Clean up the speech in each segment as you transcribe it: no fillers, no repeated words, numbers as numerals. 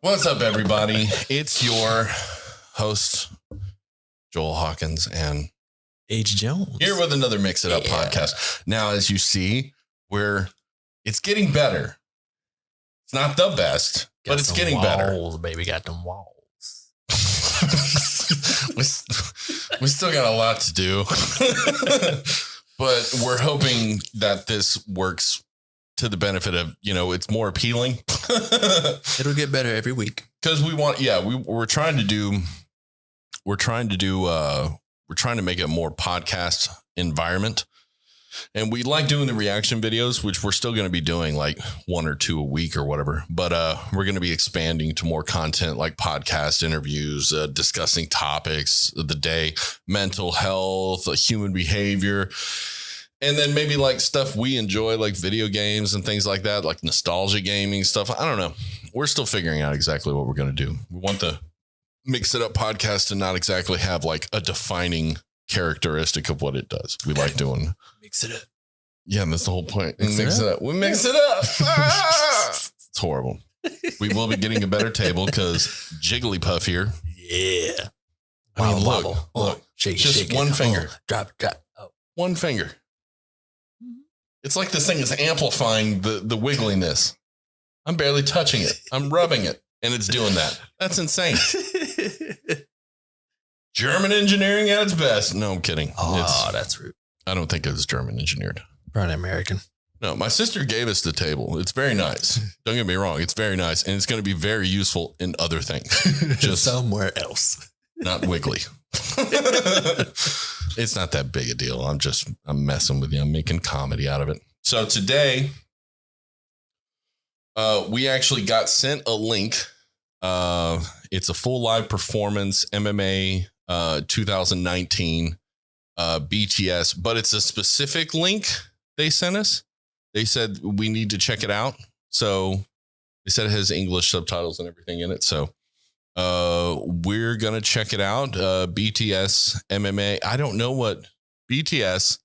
What's up, everybody? It's your host, Joel Hawkins, and Aich Jones here with another Mix It Up podcast. Now, as you see, it's getting better. It's not the best, but it's getting walls, better. Baby, got them walls. we still got a lot to do, but we're hoping that this works to the benefit of, it's more appealing. It'll get better every week because we're trying to make it a more podcast environment. And we like doing the reaction videos, which we're still going to be doing like 1 or 2 a week or whatever. But we're going to be expanding to more content like podcast interviews, discussing topics of the day, mental health, human behavior, and then maybe like stuff we enjoy, like video games and things like that, like nostalgia gaming stuff. I don't know. We're still figuring out exactly what we're going to do. We want the Mix It Up podcast to not exactly have like a defining characteristic of what it does. We like doing mix it up. Yeah, and that's the whole point. Mix it up. We mix it up. It's horrible. We will be getting a better table because Jigglypuff here. Yeah. I mean, look. Shake, just shake one it. finger. Drop. Oh. One finger. It's like this thing is amplifying the wiggliness. I'm barely touching it. I'm rubbing it, and it's doing that. That's insane. German engineering at its best. No, I'm kidding. That's rude. I don't think it's German engineered. Probably American. No, my sister gave us the table. It's very nice. Don't get me wrong. It's very nice. And it's going to be very useful in other things. Just somewhere else. Not wiggly. It's not that big a deal. I'm messing with you. I'm making comedy out of it. So today, we actually got sent a link. It's a full live performance, MMA 2019 BTS, but it's a specific link they sent us. They said we need to check it out. So they said it has English subtitles and everything in it. So we're going to check it out. BTS MMA. I don't know what BTS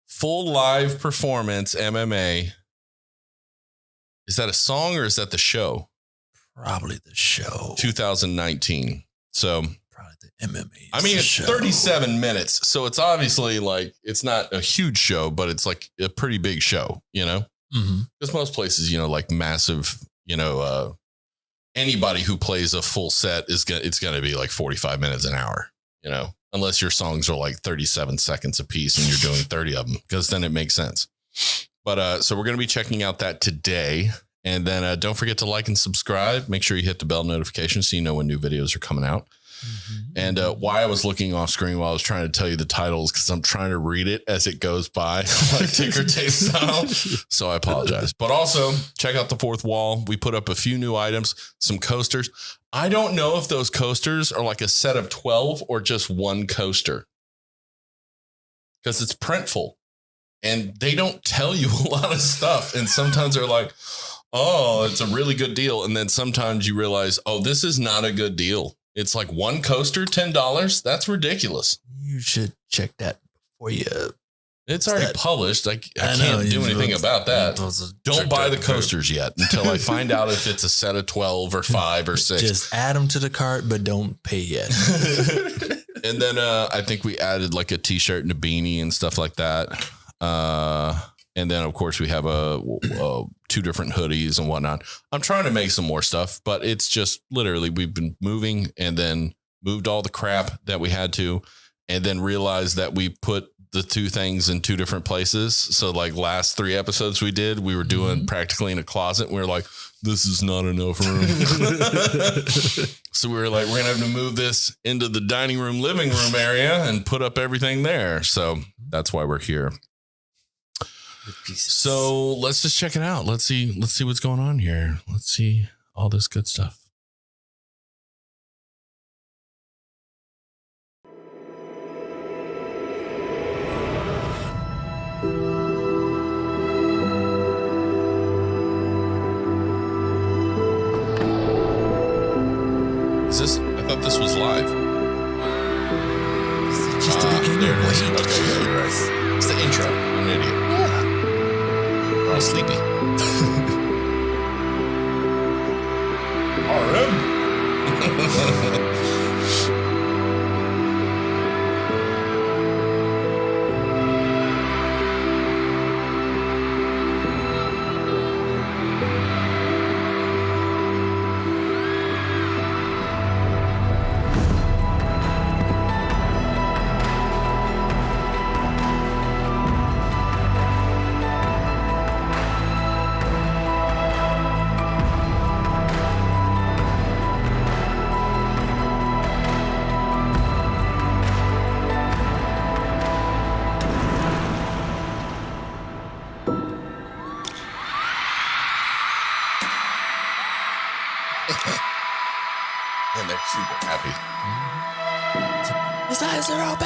full live performance MMA. Is that a song or is that the show? Probably the show. 2019. So probably the MMA. I mean, it's 37 minutes. So it's obviously like, it's not a huge show, but it's like a pretty big show, Because most places, like massive, anybody who plays a full set it's going to be like 45 minutes an hour, unless your songs are like 37 seconds a piece and you're doing 30 of them, because then it makes sense. But so we're going to be checking out that today. And then don't forget to like and subscribe. Make sure you hit the bell notification so you know when new videos are coming out. Mm-hmm. And why I was looking off screen while I was trying to tell you the titles, because I'm trying to read it as it goes by, like ticker tape style. So I apologize. But also check out the fourth wall. We put up a few new items, some coasters. I don't know if those coasters are like a set of 12 or just one coaster, because it's printful and they don't tell you a lot of stuff. And sometimes they're like, oh, it's a really good deal. And then sometimes you realize, oh, this is not a good deal. It's like one coaster, $10. That's ridiculous. You should check that before you. It's already published. I can't do anything about that. Don't buy the coasters yet until I find out if it's a set of 12 or 5 or 6. Just add them to the cart, but don't pay yet. And then I think we added like a t-shirt and a beanie and stuff like that. And then, of course, we have 2 different hoodies and whatnot. I'm trying to make some more stuff, but it's just literally we've been moving and then moved all the crap that we had to, and then realized that we put the 2 things in 2 different places. So like last 3 episodes we were doing practically in a closet. We were like, this is not enough room. So we were like, we're going to have to move this into the dining room, living room area and put up everything there. So that's why we're here. So let's just check it out. Let's see what's going on here. Let's see all this good stuff. I thought this was live. This is just the beginning. There it is. Okay, you're right. It's the intro. I'm an idiot. Yeah. I'm sleepy. And they're super happy. His eyes are open.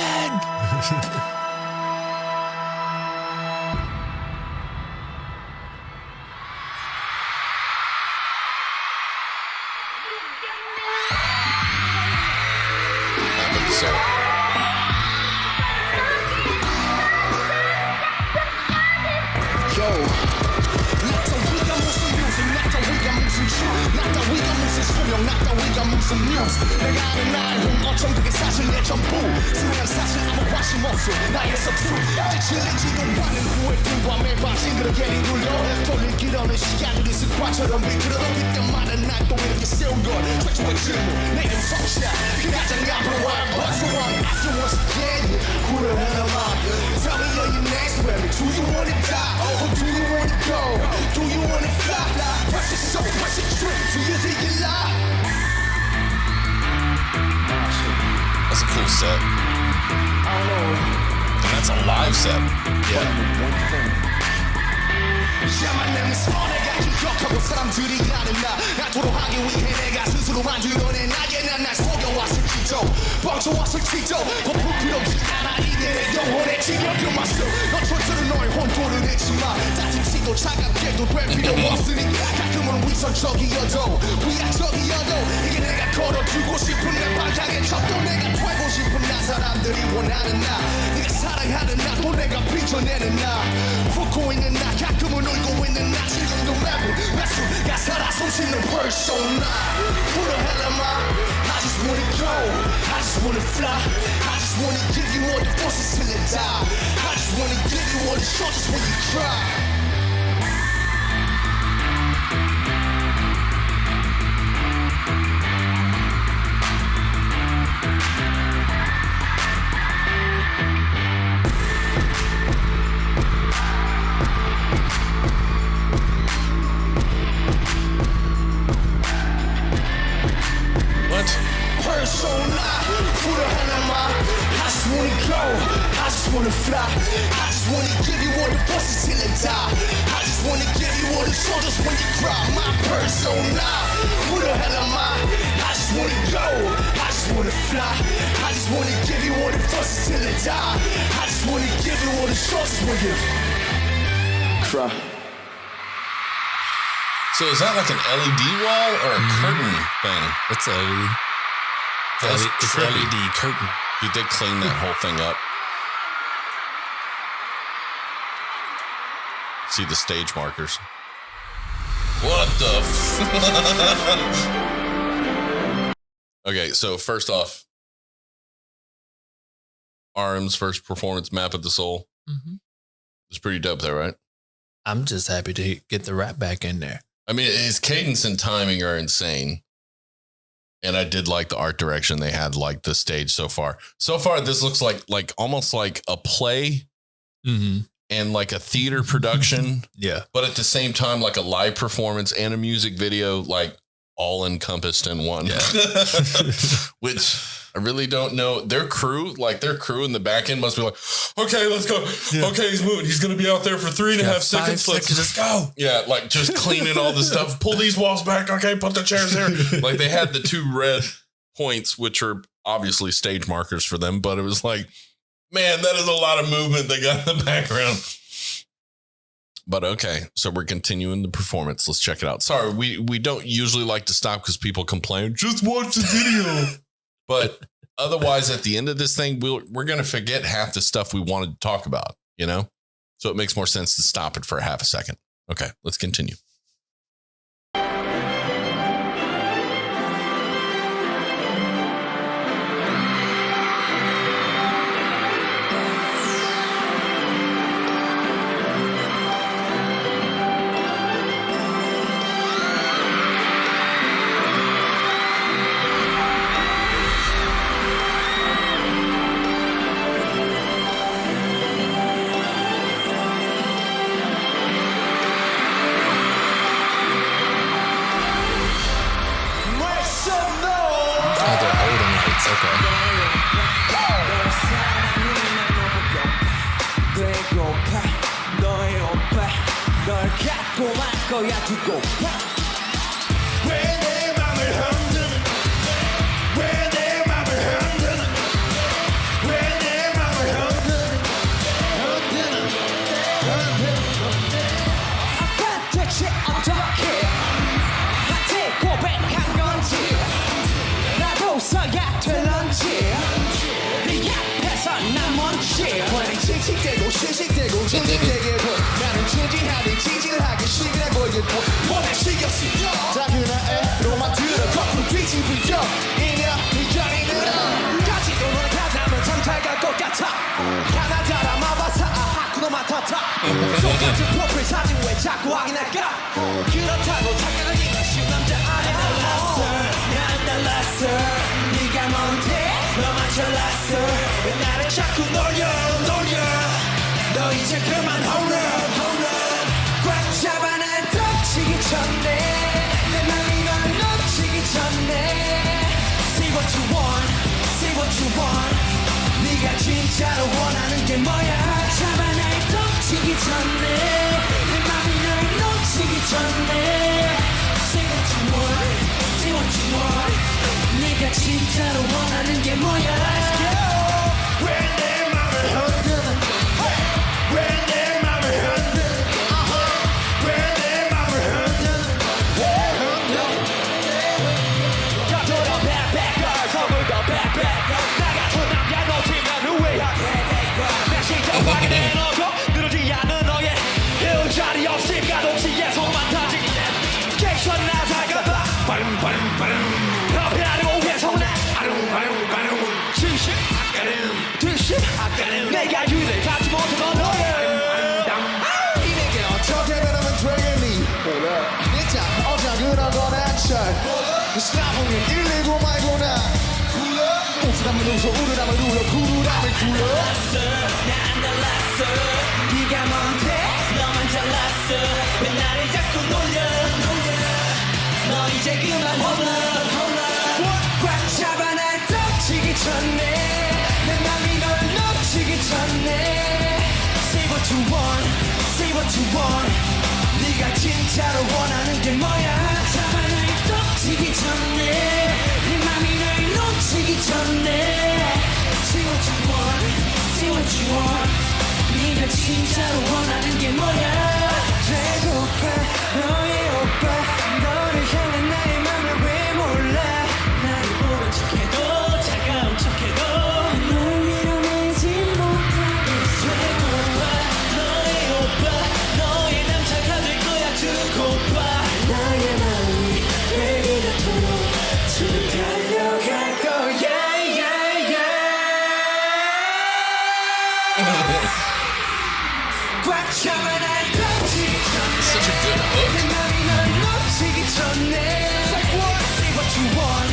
무슨 news 내가 아는 나의 어쩜 그게 사실 내 전부 수많은 사실 아무 관심 없어 나의 서투 아직 질리지도 않은 후회들과 매번 징그럽게 링굴려 돌릴 길 없는 시간들이 습관처럼 비틀어도 그때마다 날 또 이렇게 세운 걸 최초의 질문 내 이름 성시야 그 가장 야부러워 But so I'm asking once again Who the hell am I? Tell me are you next baby Do you wanna die? Or do you wanna go? Do you wanna fly? Press it so, press it true Do you think you lie? That's a cool set. I don't know. And that's a live set. Yeah. 야만 내는 선애가 기억하고 사람들이 아는 나 도로하기 위해 내가 스스로 만들어낸 나의 날 속여왔을지도 뻥쳐왔을지도 거품 필요 없지 않아 이게 내 영혼의 지겨운 맛을 넌 절대로 너의 혼돈을 내지마 짜증치고 차갑게도 될 필요 없으니 가끔은 위선적이어도 위약적이어도 이게 내가 걸어두고 싶은 내 방향의 척도 내가 되고 싶은 나 사람들이 원하는 나 네가 사랑하는 나 또 내가 빚어내는 나 웃고 있는 나 가끔은 울고 있는 나 지금도 랩은 매수가 살아 숨쉬는 persona Who the hell am I? I just wanna go I just wanna fly I just wanna give you all the forces till I die I just wanna give you all the shoulders when you cry Who the hell am I? I just wanna go, I just wanna fly I just wanna give you all the forces till I die I just wanna give you all the shoulders when you cry My persona Who the hell am I? I just wanna go, I just wanna fly I just wanna give you all the forces till I die I just wanna give you all the shoulders when you cry So is that like an LED wall or a curtain thing? It's LED. It's LED curtain. Did they clean that whole thing up? See the stage markers. What the Okay, so first off, RM's first performance, Map of the Soul. Mm-hmm. It's pretty dope there, right? I'm just happy to get the rap back in there. I mean, his cadence and timing are insane. And I did like the art direction they had, like the stage so far. So far, this looks like almost like a play and like a theater production. Yeah. But at the same time, like a live performance and a music video, like all encompassed in one. Yeah. Which I really don't know. Their crew in the back end must be like, okay, let's go. Yeah. Okay, he's moving. He's going to be out there for 3.5 seconds. Let's go. Yeah, like just cleaning all the stuff. Pull these walls back. Okay, put the chairs there. Like they had the 2 red points, which are obviously stage markers for them. But it was like, man, that is a lot of movement they got in the background. But okay, so we're continuing the performance. Let's check it out. Sorry, we don't usually like to stop because people complain. Just watch the video. But otherwise, at the end of this thing, we're going to forget half the stuff we wanted to talk about, you know? So it makes more sense to stop it for a half a second. Okay, let's continue. Okay. 씩씩대고 씩씩대고 징징대게 보 나는 징징하게 징징하게 시기라고 얘기했고 원해 신경 쓰여 자그나에 로만 들어 거꾸로 뒤집으려 이냐 이전이 늘어 까지도 너를 가자면 참 잘 갈 것 같아 하나 달아마봐서 하쿠노 마타타 똑같은 프로필 사진 왜 자꾸 확인할까 그렇다고 착각을 네가 쉬운 남자 아니야 난 달랐어 네가 뭔데 너만 잘났어 왜 나를 자꾸 놀려 너 이제 그만 홈런 꽉 잡아 날 덮치기 전에 내 맘이 널 놓치기 전에 Say what you want Say what you want 네가 진짜로 원하는 게 뭐야 잡아 날 덮치기 전에 내 맘이 널 놓치기 전에 Say what you want Say what you want 네가 진짜로 원하는 게 뭐야 Let's go 왜 내 맘을 흔드는 왜 내 맘을 흔드는 왜 내 맘을 흔드는 야 돌아 back back girl 선물 더 back back 나 같은 남자 놓치면 후회하게 내 심장 확인해 놓고 늘어지 않는 너의 이런 자리 없이 가동시에 손만 터지니 객선 나 다가봐 협회하려고 해서 나 진심 내가 유를 갖지 못한 너의 이내게 어떻게 변하면 되겠니 진짜 어장은 어거나철 스나보면 119 말고 나 웃으라면 웃어 우르라면 울어 구르라면 굴러 난 달랐어 네가 뭔데 너만 잘났어 왜 나를 자꾸 놀려 너 이제 그만 홈런 꽉 잡아 날 덮치기 전에 내 맘이 널 놓치기 전에 Say what you want Say what you want 네가 진짜로 원하는 게 뭐야 잡아 날 덮치기 전에 내 맘이 널 놓치기 전에 Say what you want Say what you want 네가 진짜로 원하는 게 뭐야 배고파 너의 오빠 너를 향한 나의 맘을 왜 몰라 나를 모른 척해도 차가운 척해도 널 밀어내지 못하겠어 배고파 너의 오빠 너의 남자가 될 거야 두고봐 나의 마음이 왜 이렇도록 지금 달려갈 거야 꽉 잡아 날 덮치기 Such a good hook. 내 맘이 널 놓치기 전에 Say what you want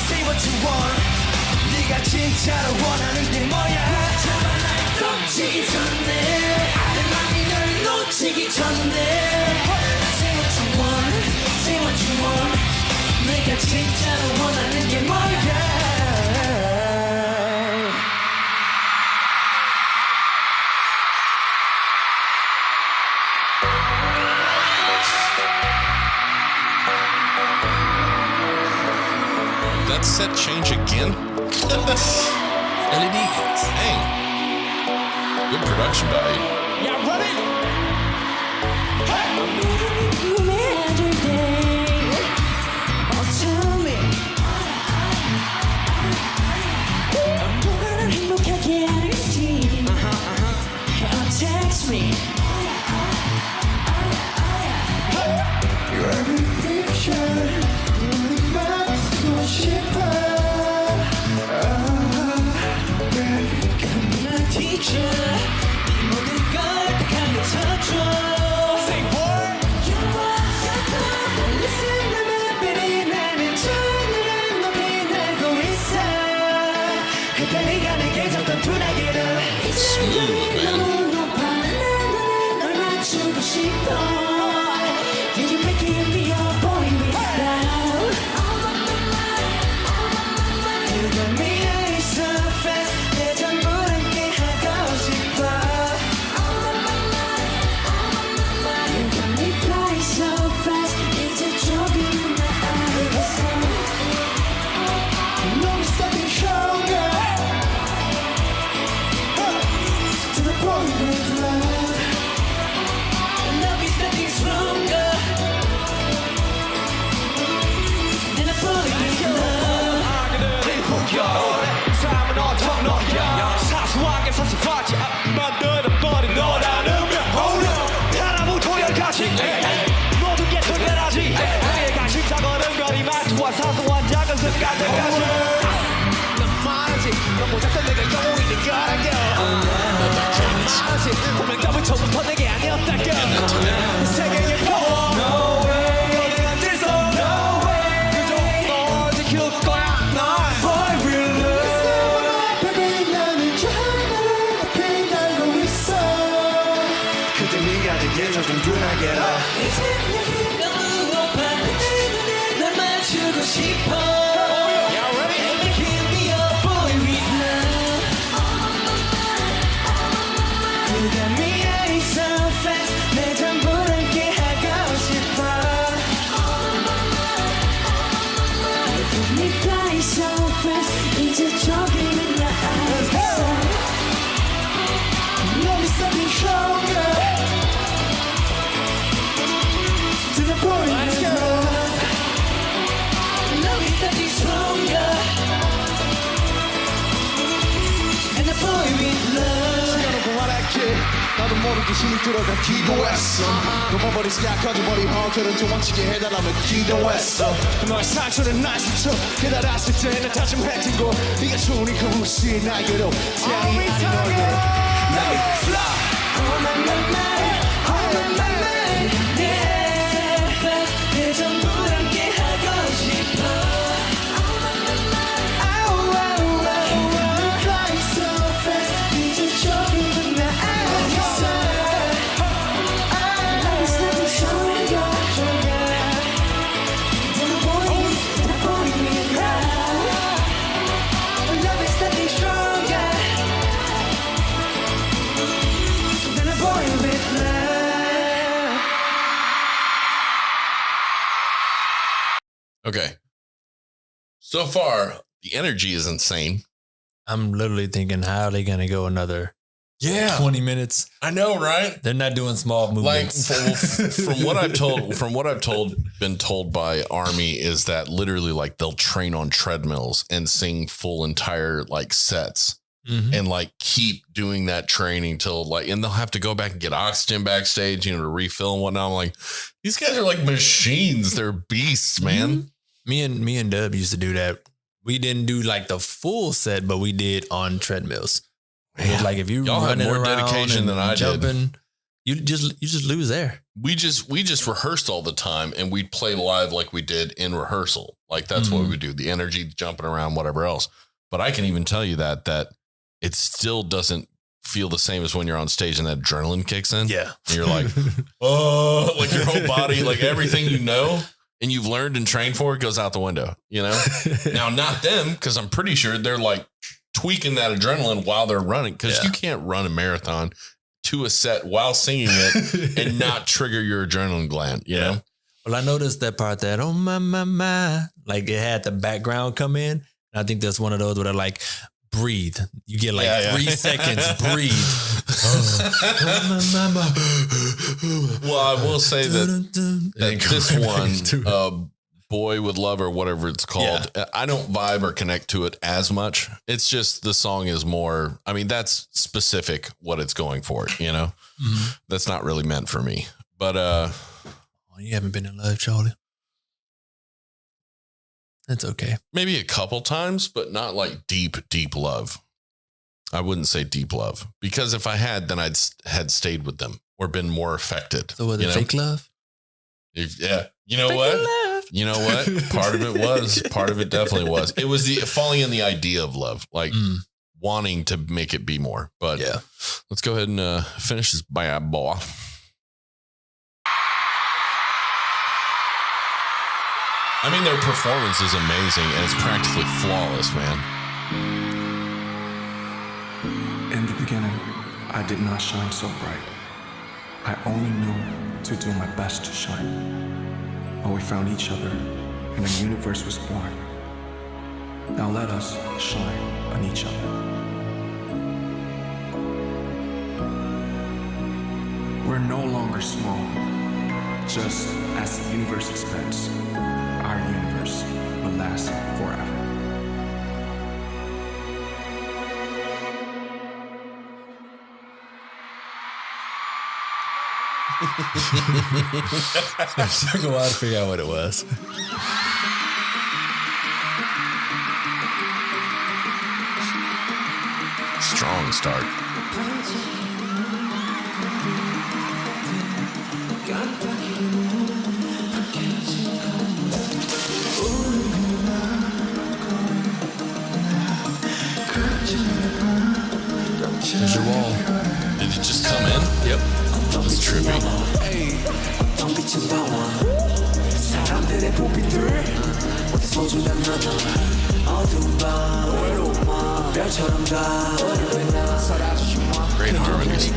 Say what you want 네가 진짜로 원하는 게 뭐야 잡아 날 덮치기 전에 내 맘이 널 놓치기 전에 Say what you want Say what you want 네가 진짜로 원하는 게 뭐야 That set change again? LEDs. Dang. Good production value. Yeah, run it! Text me. You're every picture. Teacher, 네 모든 걸 다 가르쳐줘. Say what? Listen to me, baby. 나는 첫눈에 높이 날고 있어. 그때 네가 내게 줬던 tun하기를 Smooth, man. 너무 높아. 난 널 맞추고 싶어. Yeah, you making me your boy now. You got me. 갈 때까지 난 말하지 넌 못했던 내가 영웅이 된 거라고 말하지 분명 더블처부터 내게 아니었다고 세계의 power No way 너는 안 돼서 No way 그저 널 지킬 거야 널 Boy will love Baby 나는 잘나를 앞에 날고 있어 그때 네가 내게 조금 둔하게라 이제 여기 너무 높아 날 맞추고 싶어 나도 모르게 힘이 들어가 기도했어 높아버린 스카 커져버린 헝클은 도망치게 해달라며 기도했어 너의 상처는 날 스쳐 깨달았을 때는 다짐했던 걸 네가 좋으니까 무시해 날개로 태양이 아닌 얼굴 Let me fly On my mind On my mind Yeah 내 전부 함께 하고 싶어 Okay. So far, the energy is insane. I'm literally thinking, how are they going to go another 20 minutes? I know, right? They're not doing small movements. Like from what I've been told by Army is that literally like they'll train on treadmills and sing full entire like sets and like keep doing that training till like, and they'll have to go back and get oxygen backstage, to refill and whatnot. I'm like, these guys are like machines. They're beasts, man. Me and Dub used to do that. We didn't do like the full set, but we did on treadmills. Yeah. Like if you y'all had more dedication than I did. You just lose air. We just rehearsed all the time and we'd play live like we did in rehearsal. Like that's what we would do. The energy, jumping around, whatever else. But I can even tell you that it still doesn't feel the same as when you're on stage and that adrenaline kicks in. Yeah. And you're like, oh, like your whole body, like everything and you've learned and trained for it goes out the window, Now, not them, because I'm pretty sure they're like tweaking that adrenaline while they're running, because you can't run a marathon to a set while singing it and not trigger your adrenaline gland, you know? Well, I noticed that part that, oh, my, like it had the background come in. And I think that's one of those where they're like, breathe. You get like 3 seconds, breathe. Well, I will say that this one, Boy with Love or whatever it's called, I don't vibe or connect to it as much. It's just the song is more, I mean, that's specific what it's going for, That's not really meant for me. But you haven't been in love, Charlie? That's okay. Maybe a couple times, but not like deep, deep love. I wouldn't say deep love, because if I had, then I'd had stayed with them or been more affected. So was it fake love? Yeah. You know what? You know what? Part of it was. Part of it definitely was. It was the falling in the idea of love, like wanting to make it be more. But let's go ahead and finish this bad boy. I mean, their performance is amazing, and it's practically flawless, man. In the beginning, I did not shine so bright. I only knew to do my best to shine. But we found each other, and a universe was born. Now let us shine on each other. We're no longer small. Just as the universe expands, our universe will last forever. It took a while to figure out what it was. strong start. There's your wall. Did it just come in? Yep. That's trippy. Great harmonies.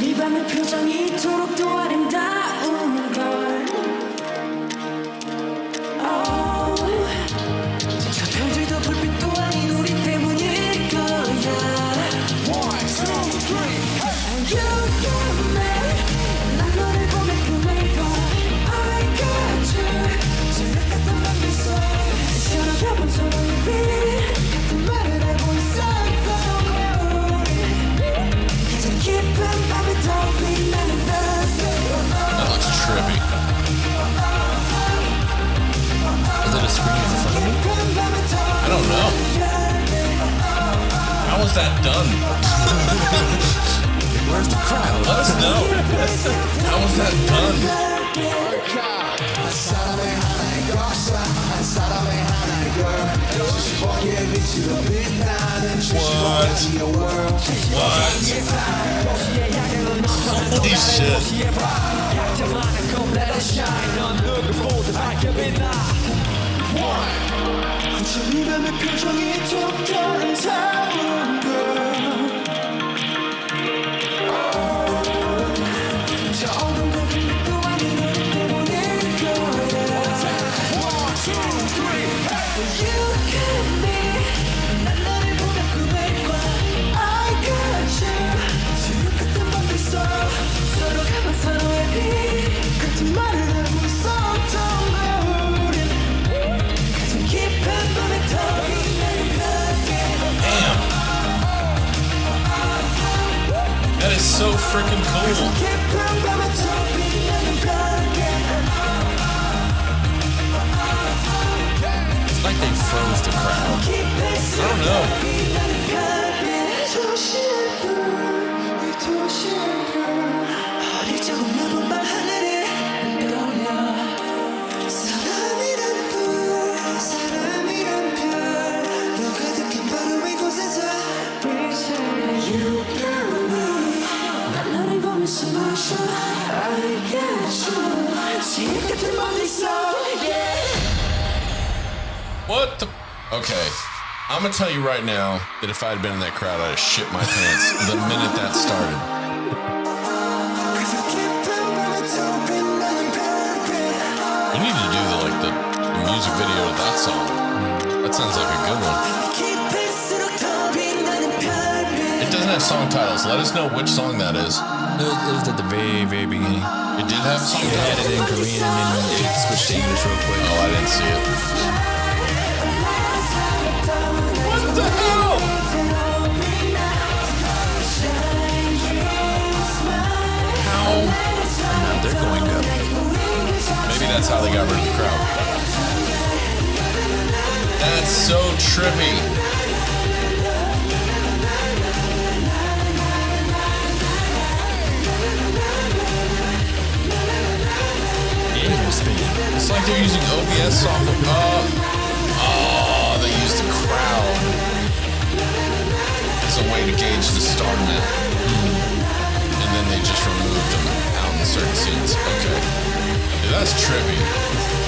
이 밤의 표정이 이토록 또 아름다운 걸 저 별들도 불빛도 아닌 우리 때문일 거야 One, two, three You got me 난 너를 보며 꿈을 꿔 I got you 지나갔던 밤들 속 서로 서로의 빛 같은 말을 하고 있었던 That looks trippy. Is it a screen in front of me? I don't know. How was that done? Where's the crowd? Let us know. How was that done? What? Holy shit. That is so freaking cool. It's like they froze the crowd. I don't know. What the? Okay. I'm going to tell you right now that if I had been in that crowd, I'd have shit my pants the minute that started. We need to do the music video to that song. That sounds like a good one. It doesn't have song titles. Let us know which song that is. It was at the very, very beginning. It did have a song It had title. it in Korean and then it switched to English real quick. Oh, I didn't see it. What the hell? How? And now they're going up. Maybe that's how they got rid of the crowd. That's so trippy. It's like they're using OBS software. They use the crowd as a way to gauge the star net. And then they just removed them out in certain scenes. Okay. Dude, that's trippy.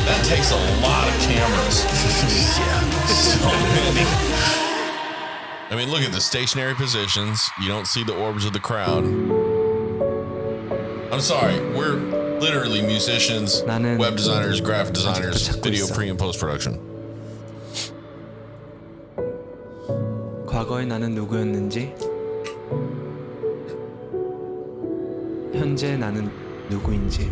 That takes a lot of cameras. Yeah. So many. I mean, look at the stationary positions. You don't see the orbs of the crowd. I'm sorry. We're literally musicians, web designers, graphic designers, video pre and post production. 과거의 나는 누구였는지, 현재 나는 누구인지.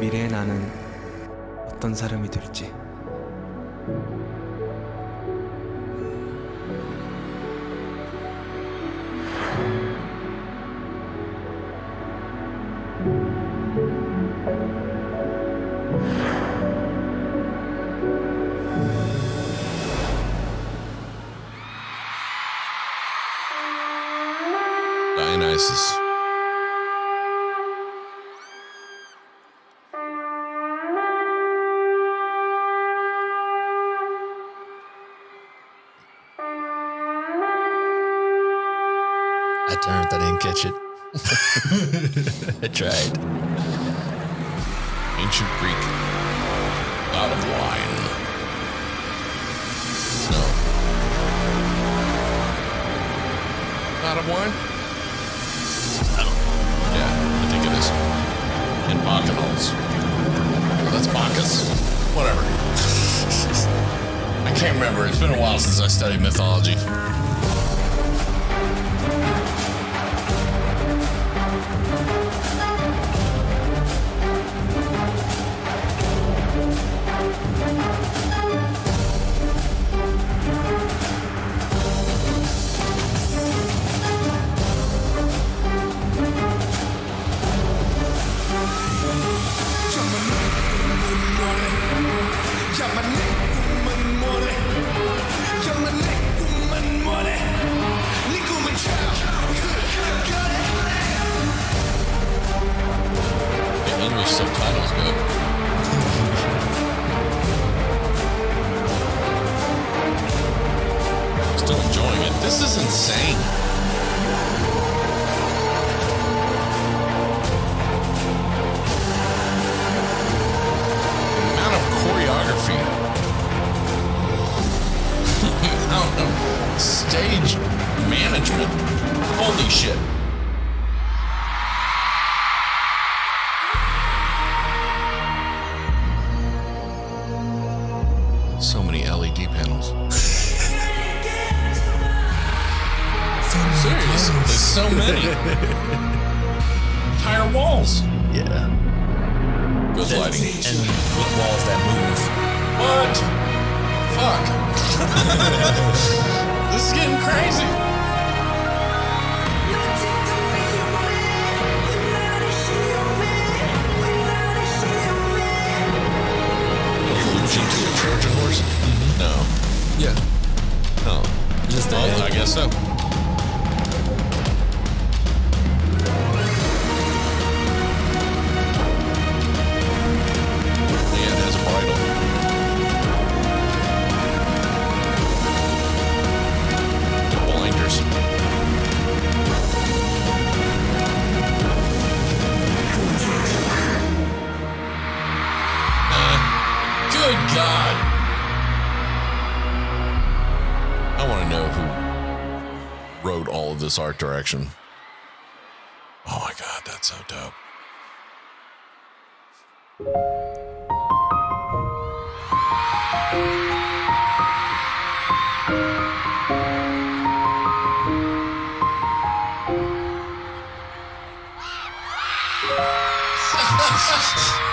미래의 나는 어떤 사람이 될지. Dionysus. I turned. I didn't catch it. I tried. Ancient Greek. God of wine. No. God of wine? Yeah, I think it is. And Bacchanals. That's Bacchus. Whatever. I can't remember. It's been a while since I studied mythology. The English subtitles good. Still enjoying it. This is insane. The amount of choreography. The amount of stage management. Holy shit. So many LED panels. Seriously, there's so many. Entire walls. Yeah. Good lighting. And with walls that move. What? Fuck. This is getting crazy. Allusion to a Trojan horse? No. Yeah. No. Just the Well, I guess so. Yeah, it has a bridle. The blinders. Good God. I want to know who wrote all of this art direction. Oh my God, that's so dope.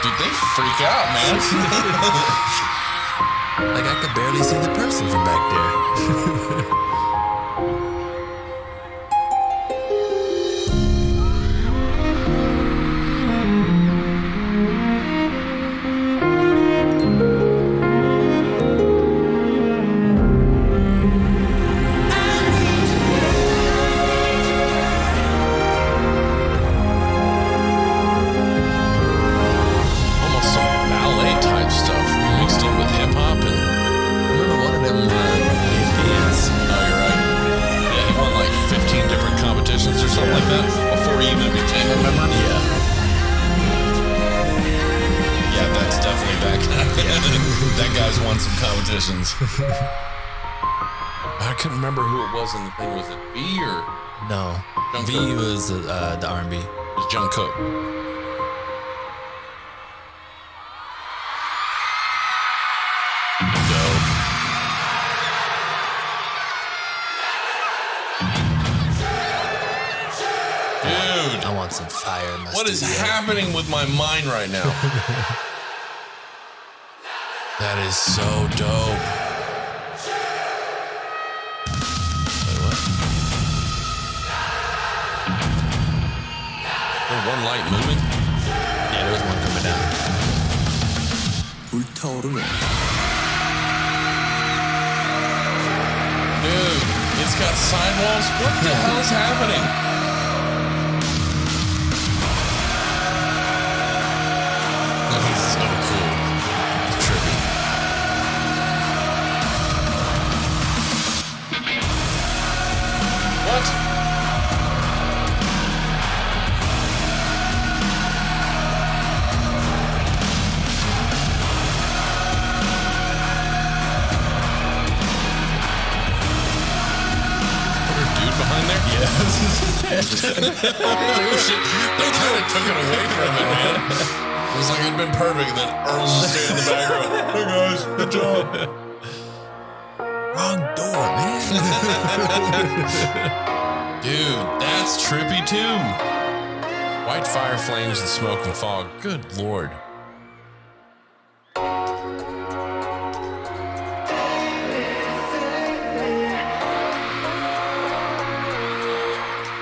Dude, they freak out, man. Like I could barely see the person from back there. Almost some ballet type stuff mixed in with hip hop and. Remember one of them did dance. Oh, you're right. Yeah, he won like 15 different competitions or something like that before he even became a member. Yeah. Yeah, that's definitely that guy. That guy's won some competitions. I couldn't remember who it was in the thing. Was it B or No. V Jungkook. was the R&B. it was Jungkook? Dope. Dude. I want some. fire in my What is studio. happening with my mind right now? That is so dope. Wait, what? There's one light moving? Yeah, there was one coming down. Dude, it's got sidewalls? What the hell is happening? That is so cool. It's trippy. What? Dude behind there? Yeah. They kind of took it away from it, man. It was like it'd been perfect. Then Earl's just staying in the background. Hey guys, good job. Wrong door, man. Dude, that's trippy too. White fire flames and smoke and fog. Good lord.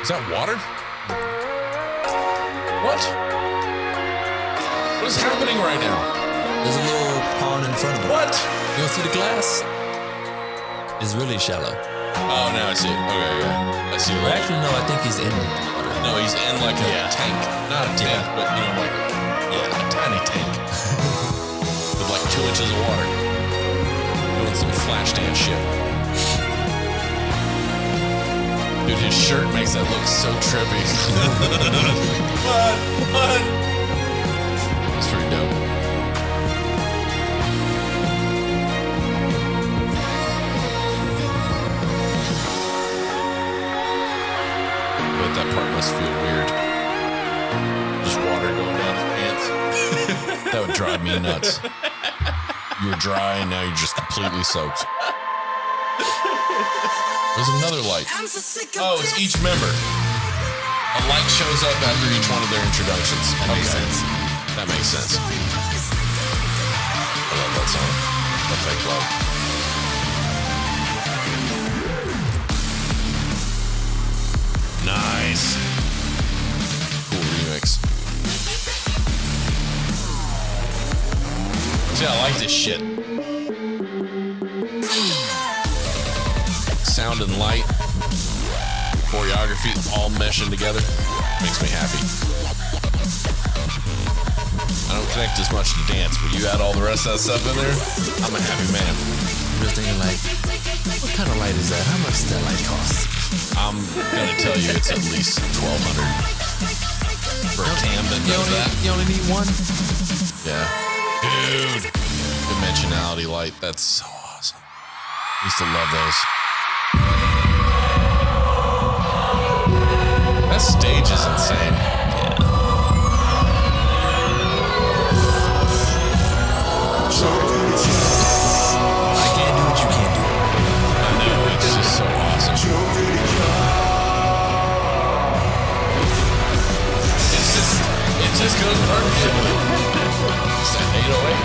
Is that water? What? What is happening right now? There's a little pond in front of it. What? You don't see the glass? It's really shallow. Oh, now I see it. Okay, yeah. I see it. Well, actually, no, I think he's in the water. No, he's in like a tank. Not a tank, but you know, like a tiny tank. With like 2 inches of water. Doing some flash dance shit. Dude, his shirt makes that look so trippy. What? It's pretty dope. But that part must feel weird. Just water going down his pants. That would drive me nuts. You were dry and now you're just completely soaked. There's another light. Oh, it's each member. A light shows up after each one of their introductions. That makes sense. That makes sense. I love that song. The Fake Love. Nice. Cool remix. See, I like this shit. Sound and light, choreography, all meshing together. Makes me happy. I don't connect as much to dance, but you add all the rest of that stuff in there, I'm a happy man. I'm just thinking, like, what kind of light is that? How much does that light cost? I'm gonna tell you it's at least $1,200 for a cam that does that. You only need one? Yeah. Dude. Dimensionality light, that's so awesome. I used to love those. That stage is insane. I can't do what you can't do. I know, it's just so awesome. It just goes perfect. Is that 808?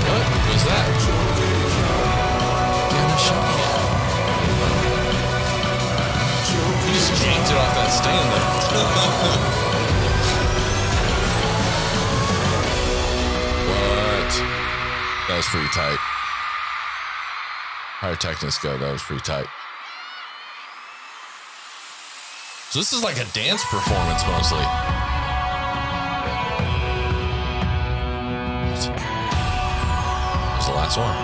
What was that? You just yanked it off that stand there. What? That was pretty tight. Pyrotechnics go, that was pretty tight. So this is like a dance performance mostly. There's the last one.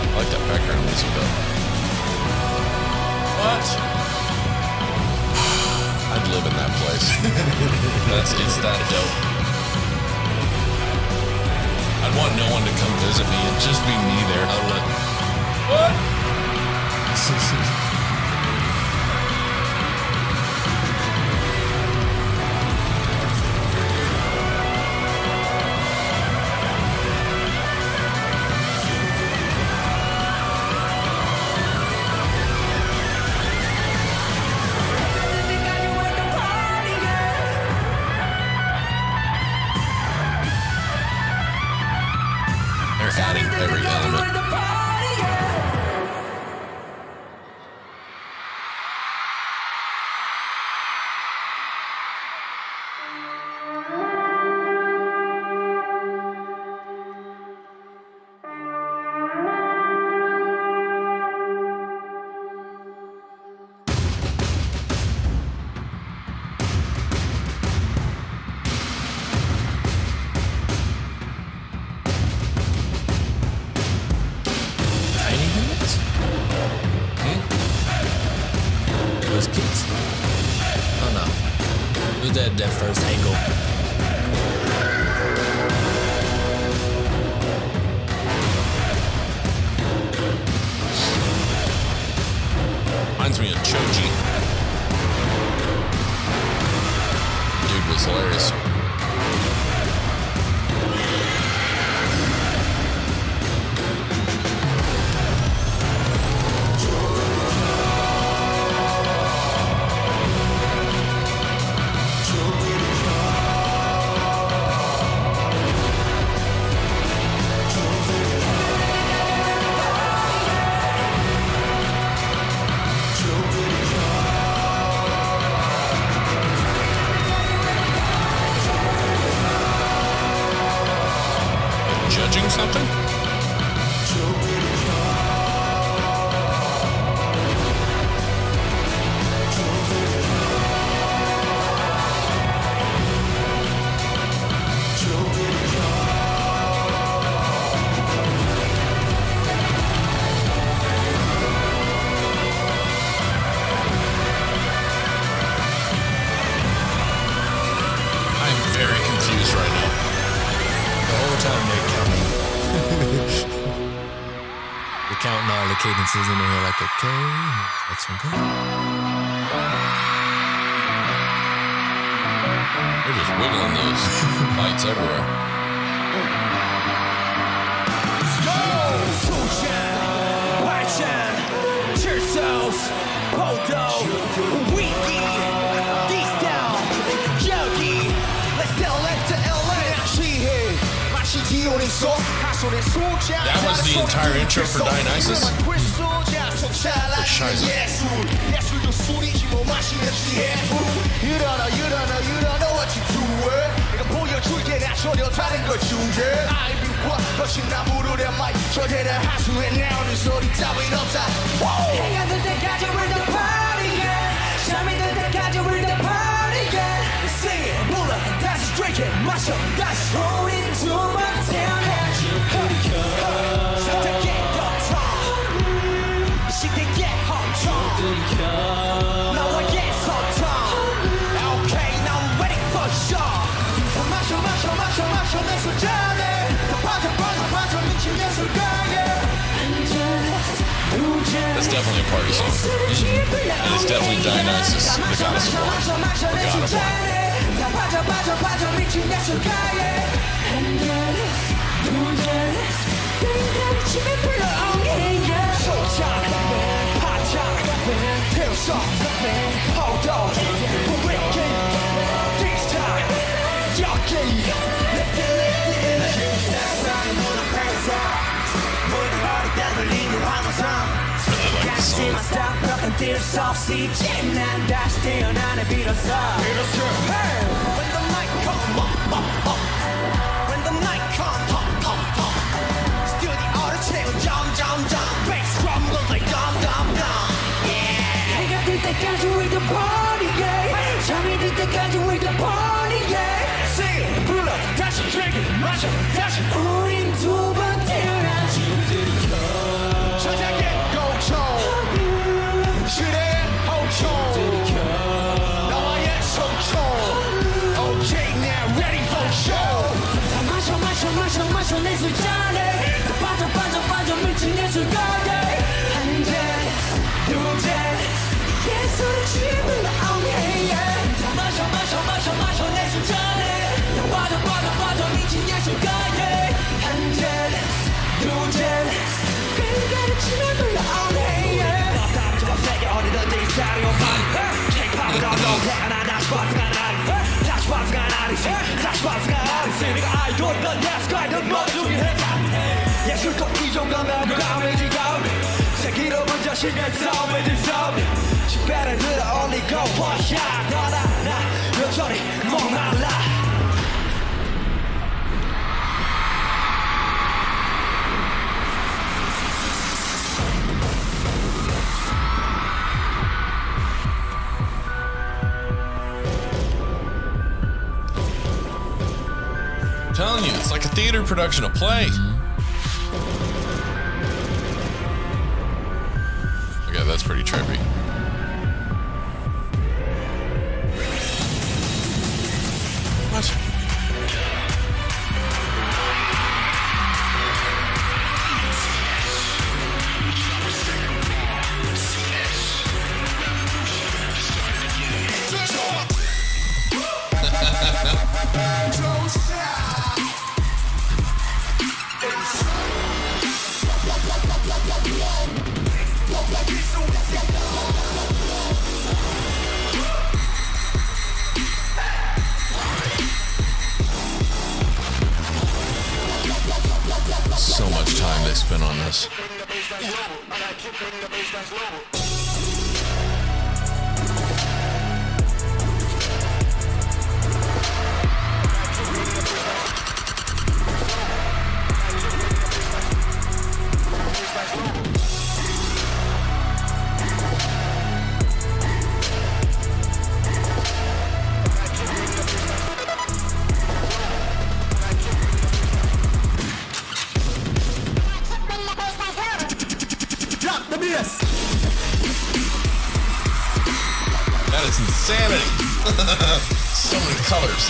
I like that background music though. What? I'd live in that place. It's that dope. want no one to come visit me. It'd just be me there. What? They're adding every element. Those kids. Oh no. It was that first angle. Reminds me of Choji. Dude was hilarious. Judging something? I'm very confused right now. The whole time they're counting. They're counting all the cadences in there like, okay, next one go. They're just wiggling those lights everywhere. That was the entire intro for Dionysus? But Shiza. That's definitely a party song. And it's definitely Dionysus, the goddess of war. The god of war. 내 술잔에 빠져 빠져 빠져 미친 예술가에 한 잔, 두 잔 예술의 취임을 나오네 마셔 마셔 마셔 마셔 내 술잔에 빠져 빠져 빠져 미친 예술가에 한 잔, 두 잔 그대의 취임을 나오네 맘 세게 어디든지 스타일이 오만 K-POP은 어려운 하나 다시 봤으가 나리 다시 봤으가 나리 다시 봤으가 나리 네가 아이돌 넌 예술가이든 뭐 중에 해 예술도 이 정도면 감이지 감이 세기로 먼저 시간 싸움에 들 싸움 집배를 들어 올리고 워샷 너나 나 여전히 목말라 Telling you, it's like a theater production, a play. Okay, that's pretty trippy. What? So much time they spent on this. That is insanity. So many colors.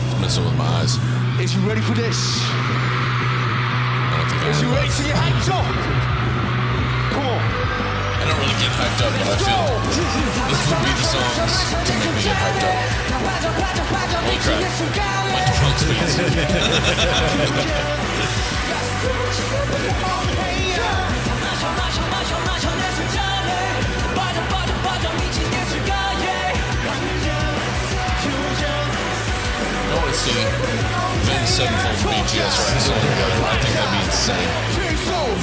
It's messing with my eyes. Is you ready for this? I don't think I Is you am, ready but to get hyped up? Come on. I don't really get hyped up, but I feel this would be the songs to make me get hyped up. Holy crap. My drums fans. I want to see Vince Sevenfold and BTS write a song together. I think that'd be insane. Pretty cool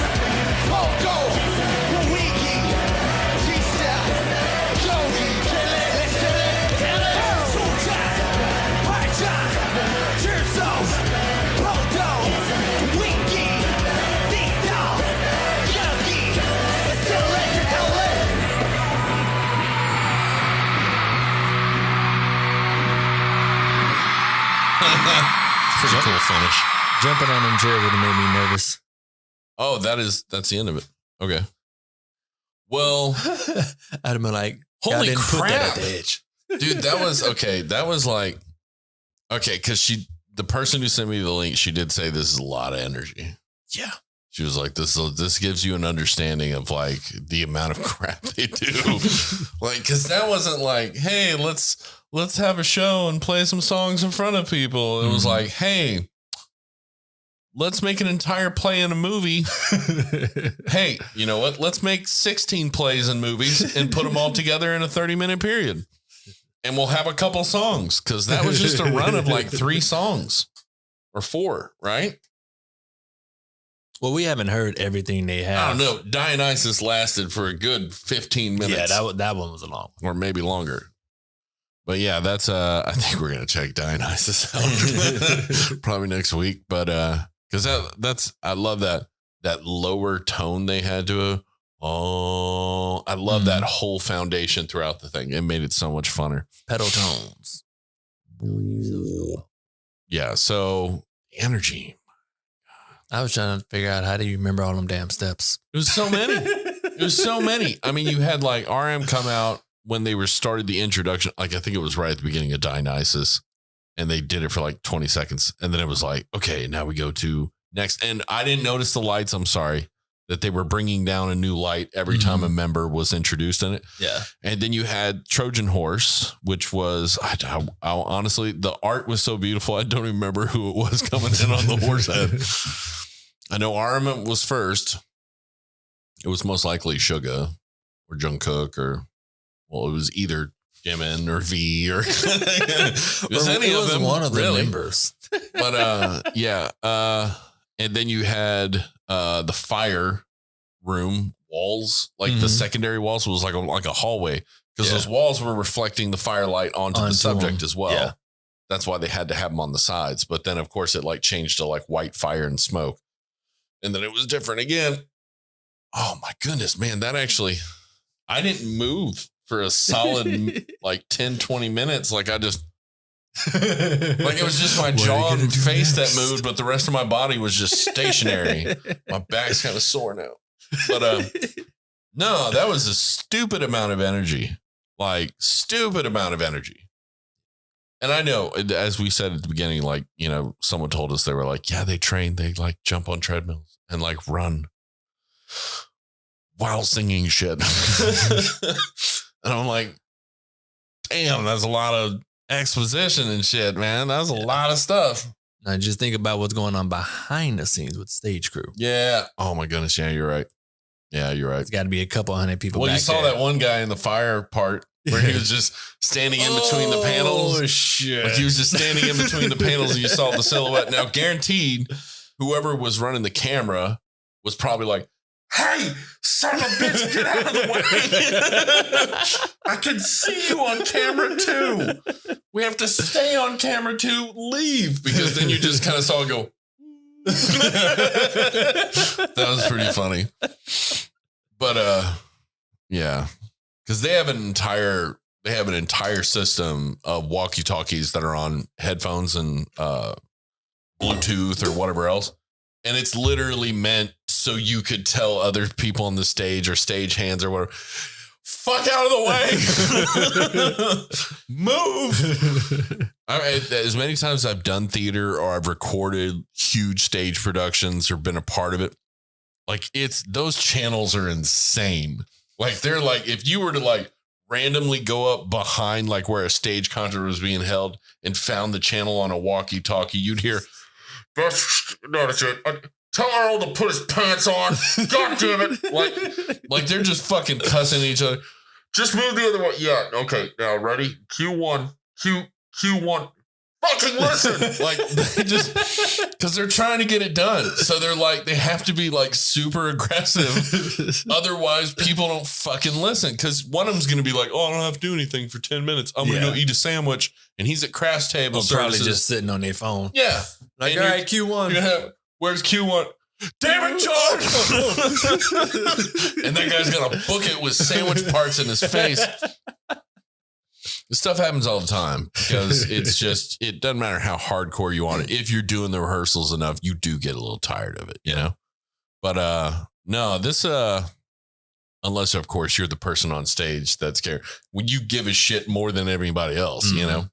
finish. Jumping on them chairs would have made me nervous. Oh, that's the end of it. Okay. Well, I'd have been like, holy I didn't crap. put that at the edge. Dude, that was okay. That was like, okay, because the person who sent me the link, she did say this is a lot of energy. Yeah. She was like, this gives you an understanding of like the amount of crap they do. Like, because that wasn't like, hey, let's have a show and play some songs in front of people. It was like, hey, let's make an entire play in a movie. Hey, you know what? Let's make 16 plays in movies and put them all together in a 30-minute period. And we'll have a couple songs, because that was just a run of like 3 songs or 4, right? Well, we haven't heard everything they have. I don't know. Dionysus lasted for a good 15 minutes. Yeah, that one was a long one. Or maybe longer. But yeah, that's I think we're gonna check Dionysus out probably next week. But because that's I love that lower tone they had to I love that whole foundation throughout the thing. It made it so much funner. Pedal tones. Yeah, so energy. I was trying to figure out, how do you remember all them damn steps? It was so many. It was so many. I mean, you had like RM come out when they were started the introduction, like I think it was right at the beginning of Dionysus, and they did it for like 20 seconds. And then it was like, okay, now we go to next. And I didn't notice the lights. I'm sorry that they were bringing down a new light every time a member was introduced in it. Yeah. And then you had Trojan Horse, which was, I honestly, the art was so beautiful. I don't even remember who it was coming in on the horse head. I know Armament was first. It was most likely Suga or Jungkook or, well, it was either Jimin or V or it was any of them. One of the really. members. But yeah. And then you had the fire room walls, like the secondary walls was like a hallway because those walls were reflecting the firelight onto the subject as well. Yeah. That's why they had to have them on the sides. But then, of course, it like changed to like white fire and smoke. And then it was different again. Oh, my goodness, man. That actually, I didn't move for a solid like 10, 20 minutes. Like I just, like it was just my jaw and face that moved, but the rest of my body was just stationary. My back's kind of sore now. But no, that was a stupid amount of energy. Like stupid amount of energy. And I know, as we said at the beginning, like, you know, someone told us they were like, yeah, they train, they like jump on treadmills and like run while singing shit. And I'm like, damn, that's a lot of exposition and shit, man. That's a lot of stuff. Now just think about what's going on behind the scenes with stage crew. Yeah. Oh my goodness. Yeah, you're right. Yeah, you're right. It's got to be a couple hundred people. Well, back you saw there. that one guy in the fire part where he was just standing in between the panels. Oh, shit. Like he was just standing in between the panels and you saw the silhouette. Now, guaranteed, whoever was running the camera was probably like, hey, son of a bitch, get out of the way. I can see you on camera too. We have to stay on camera to leave because then you just kind of saw it go. That was pretty funny. But yeah, because they have an entire system of walkie-talkies that are on headphones and Bluetooth or whatever else. And it's literally meant so you could tell other people on the stage or stage hands or whatever, fuck out of the way. Move. As many times as I've done theater or I've recorded huge stage productions or been a part of it, like those channels are insane. Like they're like, if you were to like randomly go up behind like where a stage concert was being held and found the channel on a walkie-talkie, you'd hear, that's it. Tell Earl to put his pants on. God damn it. Like they're just fucking cussing each other. Just move the other way. Yeah. Okay. Now ready? Q1. Q1. Fucking listen. Like they just, because they're trying to get it done. So they're like, they have to be like super aggressive. Otherwise people don't fucking listen. Because one of them's going to be like, oh, I don't have to do anything for 10 minutes. I'm going to go eat a sandwich. And he's at craft table. Probably just sitting on their phone. Yeah. Like, all right, Q1. Where's Q1? Damn it, George! And that guy's gonna book it with sandwich parts in his face. This stuff happens all the time because it doesn't matter how hardcore you want it. If you're doing the rehearsals enough, you do get a little tired of it, you know? But no, this unless of course you're the person on stage that's scared. When you give a shit more than everybody else, you know?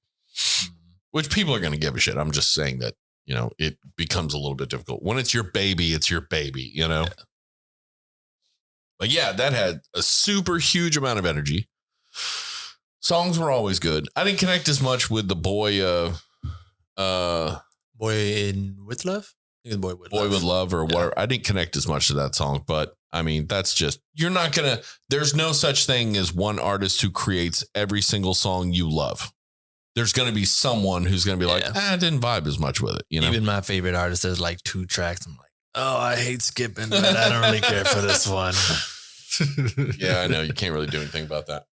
Which people are gonna give a shit. I'm just saying that. You know, it becomes a little bit difficult. When it's your baby, you know? Yeah. But yeah, that had a super huge amount of energy. Songs were always good. I didn't connect as much with the Boy with Love? I think it's Boy with Love or whatever. I didn't connect as much to that song, but I mean, that's just, there's no such thing as one artist who creates every single song you love. There's going to be someone who's going to be like, I didn't vibe as much with it. You know, even my favorite artist has like 2 tracks. I'm like, oh, I hate skipping, but I don't really care for this one. Yeah, I know. You can't really do anything about that.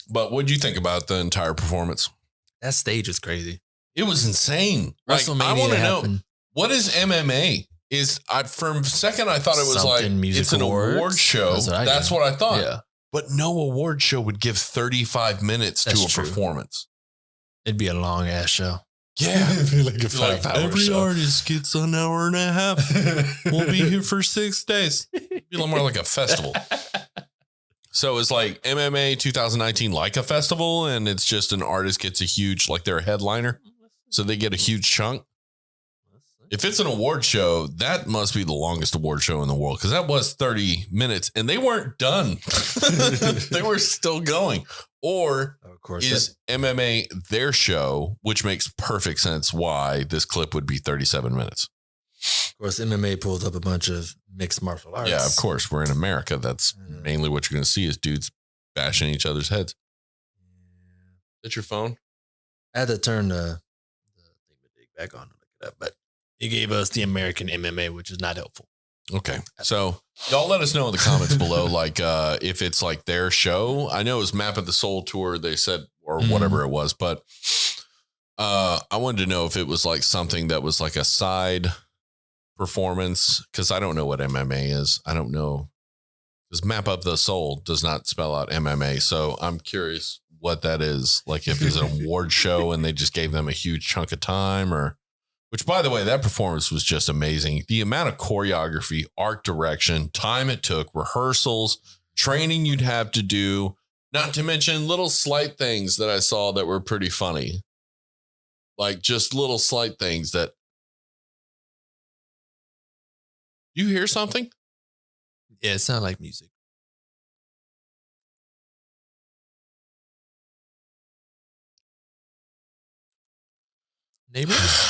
But what did you think about the entire performance? That stage is crazy. It was insane. Like, I want to know, what is MMA? For a second, I thought it was something like, it's an award show. That's what I thought. Yeah. But no award show would give 35 minutes to a performance. It'd be a long ass show. Yeah. It'd be like a 5-hour every show. artist gets an hour and a half. We'll be here for 6 days. It'd be a little more like a festival. So it's like MMA 2019 like a festival, and it's just an artist gets a huge, like they're a headliner, so they get a huge chunk. If it's an award show, that must be the longest award show in the world, because that was 30 minutes and they weren't done. They were still going. Or Of course, is MMA their show, which makes perfect sense why this clip would be 37 minutes. MMA pulls up a bunch of mixed martial arts. Yeah, of course. We're in America. That's mainly what you're going to see is dudes bashing each other's heads. That's your phone? I had to turn the thing back on to look it up, but he gave us the American MMA, which is not helpful. Okay. So y'all let us know in the comments below, like if it's like their show. I know it was Map of the Soul tour, they said, or whatever it was, but I wanted to know if it was like something that was like a side performance, because I don't know what MMA is. I don't know, because Map of the Soul does not spell out MMA. So I'm curious what that is. Like if it's an award show and they just gave them a huge chunk of time, or which, by the way, that performance was just amazing. The amount of choreography, art direction, time it took, rehearsals, training you'd have to do, not to mention little slight things that I saw that were pretty funny. Like just little slight things that. You hear something? Yeah, it sounds like music. Neighbors?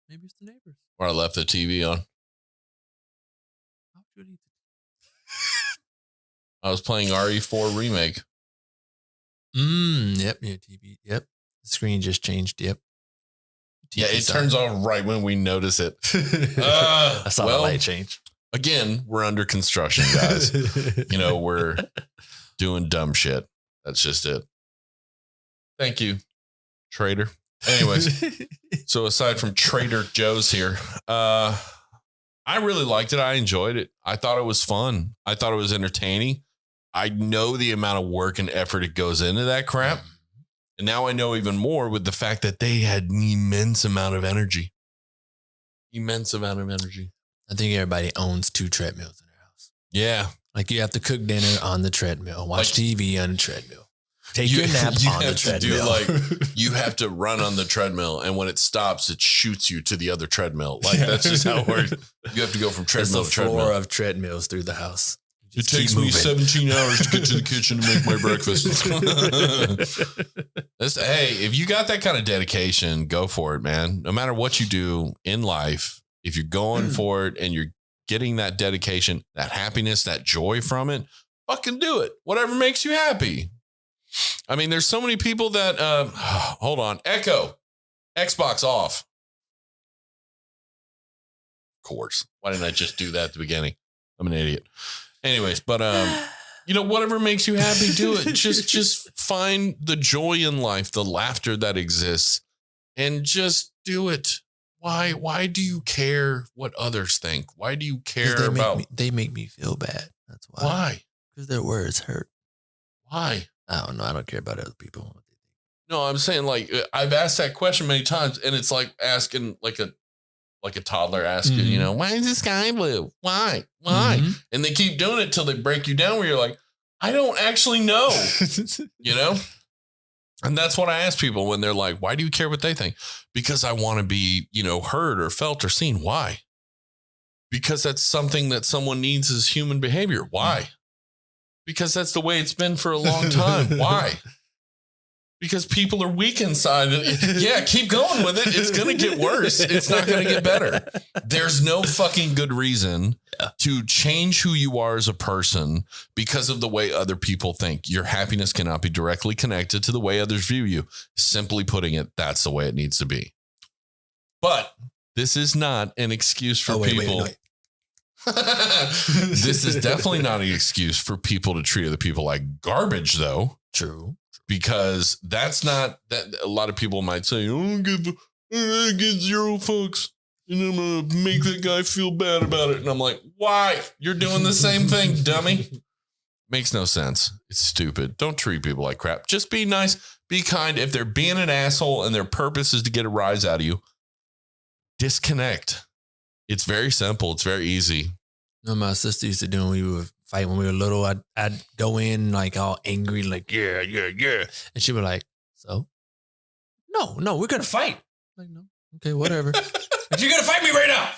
Maybe it's the neighbors. Or I left the TV on. I was playing RE4 Remake. Yep. Yeah, TV. Yep. The screen just changed. Yep. Yeah, it turns on right when we notice it. I saw the light change. Again, we're under construction, guys. We're doing dumb shit. That's just it. Thank you, Trader. Anyways, so aside from Trader Joe's here, I really liked it. I enjoyed it. I thought it was fun. I thought it was entertaining. I know the amount of work and effort it goes into that crap. And now I know even more with the fact that they had an immense amount of energy. Immense amount of energy. I think everybody owns 2 treadmills in their house. Yeah. Like you have to cook dinner on the treadmill, watch TV on the treadmill. Take your nap on the treadmill. You have to run on the treadmill, and when it stops, it shoots you to the other treadmill. Like that's just how it works. You have to go from treadmill to treadmill. There's a floor of treadmills through the house. It takes me 17 hours to get to the kitchen to make my breakfast. Hey, if you got that kind of dedication, go for it, man. No matter what you do in life, if you're going for it and you're getting that dedication, that happiness, that joy from it, fucking do it. Whatever makes you happy. I mean, there's so many people that, hold on, Echo, Xbox off. Of course. Why didn't I just do that at the beginning? I'm an idiot. Anyways, but, whatever makes you happy, do it. Just find the joy in life, the laughter that exists, and just do it. Why do you care what others think? Why do you care about? They make me feel bad. That's why. Why? Because their words hurt. Why? I don't know. I don't care about other people. No, I'm saying like I've asked that question many times, and it's like asking like a toddler asking, why is the sky blue? Why? And they keep doing it till they break you down where you're like, I don't actually know, And that's what I ask people when they're like, why do you care what they think? Because I want to be, heard or felt or seen. Why? Because that's something that someone needs as human behavior. Why? Because that's the way it's been for a long time. Why? Because people are weak inside. Yeah, keep going with it. It's going to get worse. It's not going to get better. There's no fucking good reason to change who you are as a person because of the way other people think. Your happiness cannot be directly connected to the way others view you. Simply putting it, that's the way it needs to be. But this is not an excuse for people. Wait. This is definitely not an excuse for people to treat other people like garbage, though. True. Because that's not that a lot of people might say, I get 0 fucks and I'm going to make that guy feel bad about it. And I'm like, why? You're doing the same thing, dummy. Makes no sense. It's stupid. Don't treat people like crap. Just be nice. Be kind. If they're being an asshole and their purpose is to get a rise out of you, disconnect. It's very simple. It's very easy. No, my sister used to do when we would fight when we were little, I'd go in like all angry, like, yeah. And she'd be like, so? No, we're going to fight. I'm like, no. Okay, whatever. Like, you're going to fight me right now.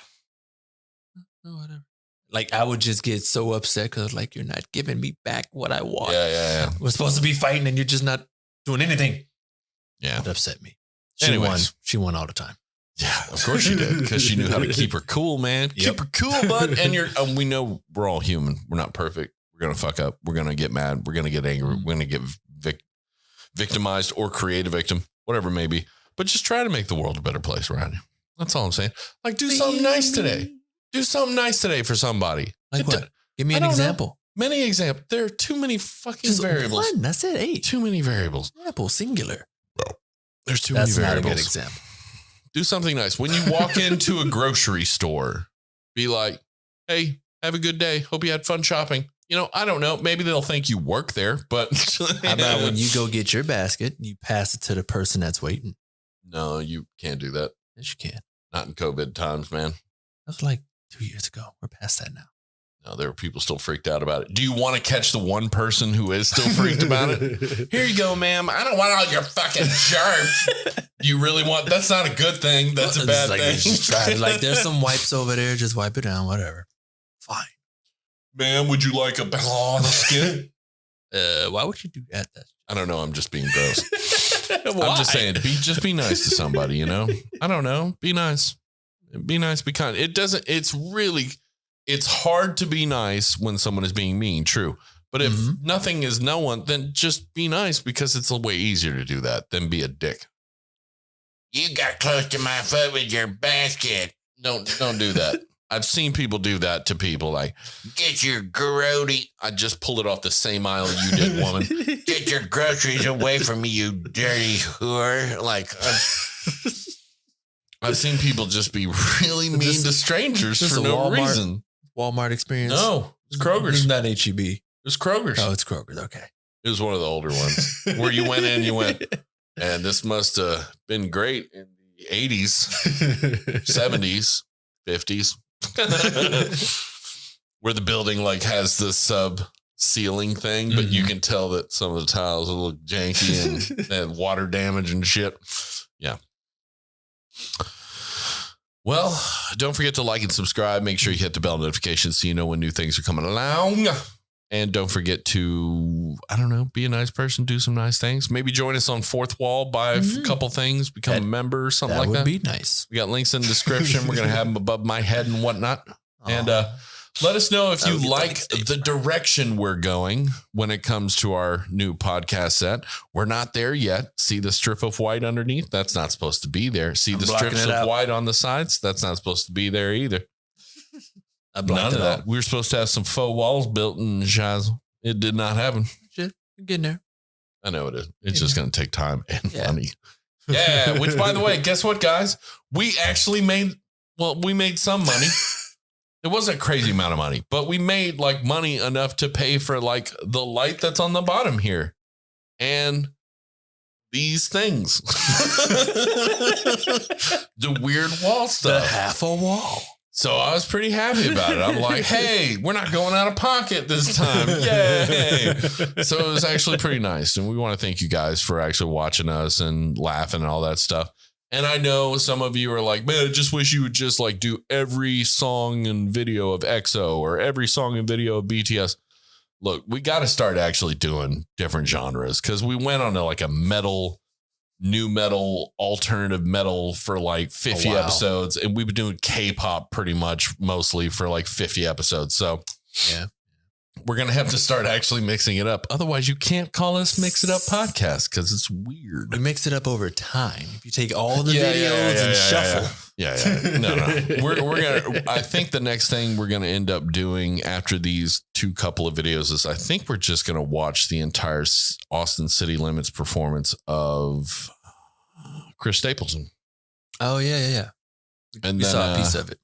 No, whatever. Like, I would just get so upset because, like, you're not giving me back what I want. Yeah. We're supposed to be fighting and you're just not doing anything. Yeah. It upset me. She won all the time. Yeah, of course she did, because she knew how to keep her cool, man. Keep her cool, bud. And we know we're all human. We're not perfect. We're going to fuck up. We're going to get mad. We're going to get angry. We're going to get victimized or create a victim, whatever it may be. But just try to make the world a better place around you. That's all I'm saying. Like, do something nice today. Do something nice today for somebody. Like what? Give me an example. Many examples. There are too many fucking variables. One. That's it. 8. Too many variables. Example, singular. There's too many variables. That's not a good example. Do something nice. When you walk into a grocery store, be like, hey, have a good day. Hope you had fun shopping. You know, I don't know. Maybe they'll think you work there, but how about when you go get your basket, you pass it to the person that's waiting? No, you can't do that. Yes, you can. Not in COVID times, man. That was like 2 years ago. We're past that now. No, there are people still freaked out about it. Do you want to catch the one person who is still freaked about it? Here you go, ma'am. I don't want all your fucking germs. You really want? That's not a good thing. That's a bad thing. Like, there's some wipes over there. Just wipe it down. Whatever. Fine. Ma'am, would you like a ball on the skin? Why would you do that? I don't know. I'm just being gross. I'm just saying, just be nice to somebody, you know? I don't know. Be nice. Be nice. Be kind. It's hard to be nice when someone is being mean. True. But if nothing is no one, then just be nice, because it's a way easier to do that than be a dick. You got close to my foot with your basket. Don't do that. I've seen people do that to people, like, get your grody. I just pulled it off the same aisle you did, woman. Get your groceries away from me, you dirty whore. Like, I've seen people just be really mean to strangers for no reason. Walmart experience? No, it's Kroger's. It's not HEB. It's Kroger's. Oh, it's Kroger's. Okay. It was one of the older ones where you went in, and this must have been great in the 80s, 70s, 50s. Where the building like has the sub ceiling thing, but you can tell that some of the tiles look janky and water damage and shit. Yeah. Well, don't forget to like and subscribe. Make sure you hit the bell notifications so you know when new things are coming along. And don't forget to, I don't know, be a nice person, do some nice things. Maybe join us on Fourth Wall, buy a couple things, become a member, something like that. That would be nice. We got links in the description. We're going to have them above my head and whatnot. And let us know if you like the direction we're going when it comes to our new podcast set. We're not there yet. See the strip of white underneath? That's not supposed to be there. See the strips of white on the sides? That's not supposed to be there either. None of that. We were supposed to have some faux walls built in Shizel. It did not happen. Shit, you're getting there. I know it is. It's just going to take time and money. Yeah. Which, by the way, guess what, guys? We actually made some money. It wasn't a crazy amount of money, but we made like money enough to pay for like the light that's on the bottom here and these things. The weird wall stuff. The half a wall. So I was pretty happy about it. I'm like, hey, we're not going out of pocket this time. Yay. So it was actually pretty nice. And we want to thank you guys for actually watching us and laughing and all that stuff. And I know some of you are like, man, I just wish you would just like do every song and video of EXO or every song and video of BTS. Look, we got to start actually doing different genres, because we went on like a metal, new metal, alternative metal for like 50 episodes. And we've been doing K-pop pretty much mostly for like 50 episodes. So yeah, we're going to have to start actually mixing it up. Otherwise, you can't call us Mix It Up Podcast, because it's weird. We mix it up over time. If you take all the videos and shuffle. Yeah. No. We're going to, I think the next thing we're going to end up doing after these couple of videos is I think we're just going to watch the entire Austin City Limits performance of Chris Stapleton. Oh, yeah. And we saw a piece of it.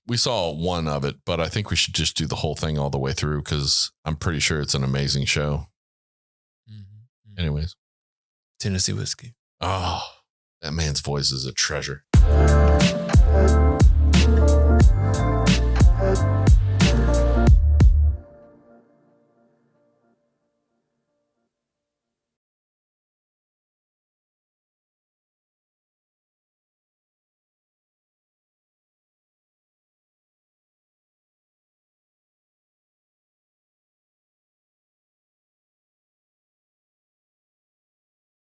We saw one of it, but I think we should just do the whole thing all the way through, because I'm pretty sure it's an amazing show. Mm-hmm. Anyways. Tennessee Whiskey. Oh, that man's voice is a treasure.